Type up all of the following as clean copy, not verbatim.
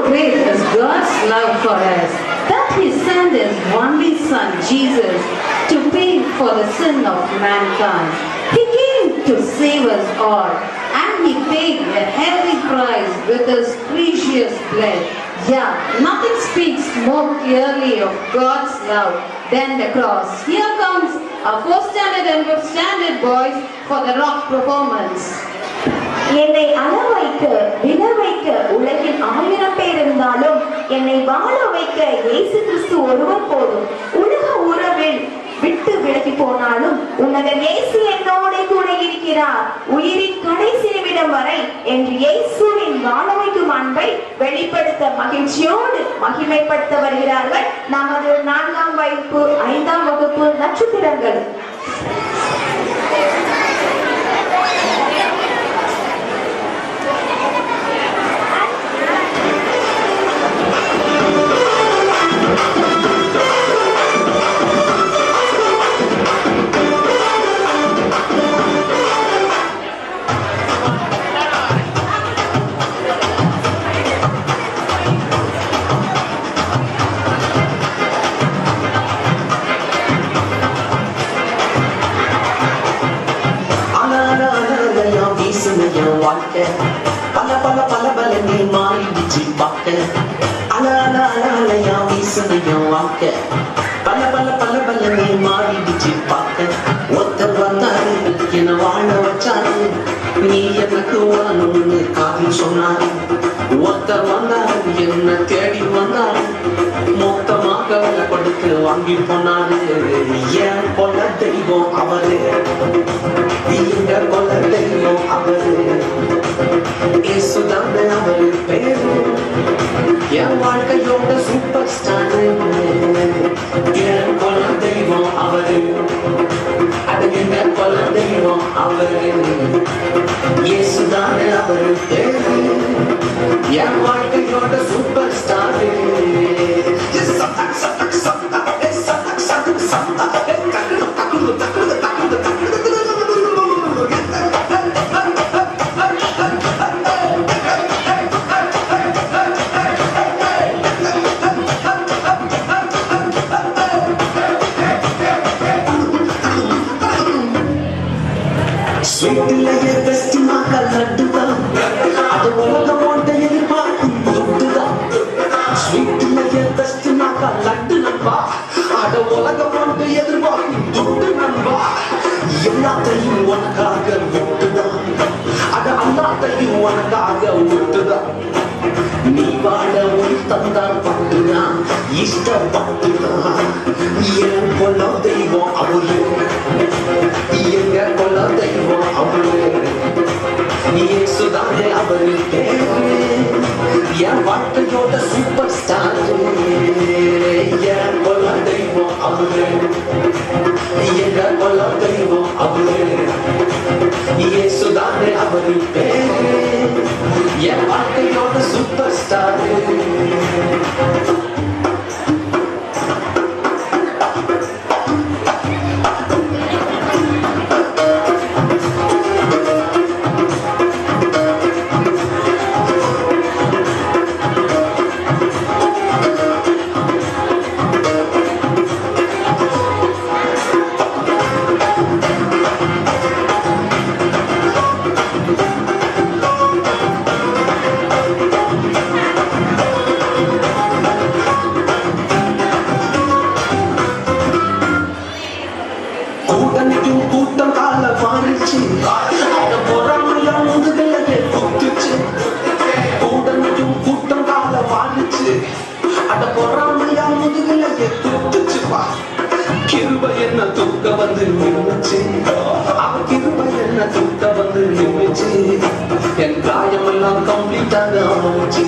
great is God's love for us, that He sent His only Son, Jesus, to pay for the sin of mankind. He came to save us all, and He paid a heavy price with His precious blood. Yeah, nothing speaks more clearly of God's love than the cross. Here comes our 4th standard and 5th standard boys for the rock performance. என்னை அளவைக்க விழ வைக்க உலகில் 1000 பேர் இருந்தாலும் என்னை வாழ வைக்க இயேசு கிறிஸ்து ஒருவர் போதும். உலக உறவில் விட்டு விலகி போனாலும் உன்னதர் இயேசு என்னோட கூட இருக்கிறார் உயிரின் கடைசி நிமிடம் வரை என்று இயேசுவின் வாழ வைக்கும் அன்பை வெளிப்படுத்த மகிழ்ச்சியோடு மகிமைப்படுத்த வருகிறார்கள் நமது 4ஆம் வகுப்பு 5ஆம் வகுப்பு நட்சத்திரங்கள். பல பல பல பல நீ மாறிடுச்சு பார்க்க அலையா வீசனையும் வாக்க பல பல பல பல நீ மாறிடுச்சு பார்க்க ஒருத்தர் வந்தாரு என்ன வாழ வச்சாரு நீ எனக்கு வாழணும்னு காதில் சொன்னாரு ஒருத்தர் வந்தாரு என்ன தேடி வந்தாரு மொத்தமாக விலை கொடுத்து வாங்கி போனாரு ஏன் கொல்ல தெய்வம் அவரு இங்க கொல்ல தெய்வம் அவரு இயேசுதான் அவரு பேரு என் வாழ்க்கையோட சூப்பர் ஸ்டார் என் கொல்ல தெய்வம் அவரு அது எங்க கொல்ல தெய்வம் அவரு இயேசுதான் அவரு பேரு என் வாழ்க்கையோட சூப்பர் ஸ்டார் ஸ்வீட்டிலேயே பெஸ்டிமாக லட்டுதான் அது உலகம் ஒன்றை எதிர்பார்க்கும் துட்டுதான் ஸ்வீட்டிலேயே பெஸ்டிமாக லட்டு நண்பா அது உலகம் ஒன்றை எதிர்பார்க்கும் துட்டு நண்பா எல்லாத்தையும் உனக்காக விட்டுதான் அது எல்லாத்தையும் உனக்காக விட்டுதான் நீ வாழ உன் தந்தார் பட்டுதான் இஷ்டப்பட்டுதான் என் கொல்ல தெய்வம் அவரு எங்க கொல்ல தெய்வம் அவரு இயேசுதானே அவரு பேரு என் வாழ்க்கையோட சூப்பர் ஸ்டார் என் கொல்ல தெய்வம் அவரு எங்க கொல்ல தெய்வம் அவரு இயேசுதானே அவரு பேரு என் வாழ்க்கையோட சூப்பர் ஸ்டார் கூட்டம் கால பாரிச்சு அட பொறாமையா முதுகலையே குத்துச்சு கூடனையும் கூட்டம் கால பாரிச்சு அட பொறாமையா முதுகலையே குத்துச்சுப்பா கிருபை என்ன தூக்க வந்து நின்னுச்சு அவ கிருபை என்ன தூக்க வந்து நின்னுச்சு என் காயமெல்லாம் கம்ப்ளீட்டாக ஆச்சு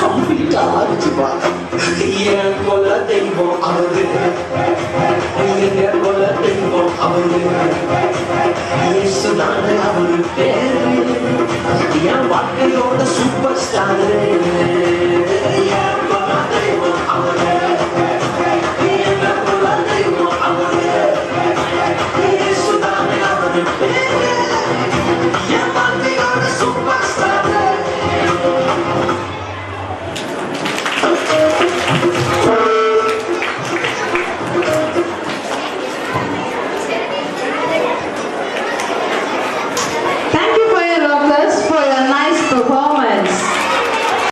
கம்ப்ளீட்டா ஆச்சுப்பா என் கொல்ல தெய்வம் அவரு என் கொல்ல தெய்வம் அவரு இயேசுதானே அவரு பேரு என் வாழ்க்கையோட சூப்பர் ஸ்டார்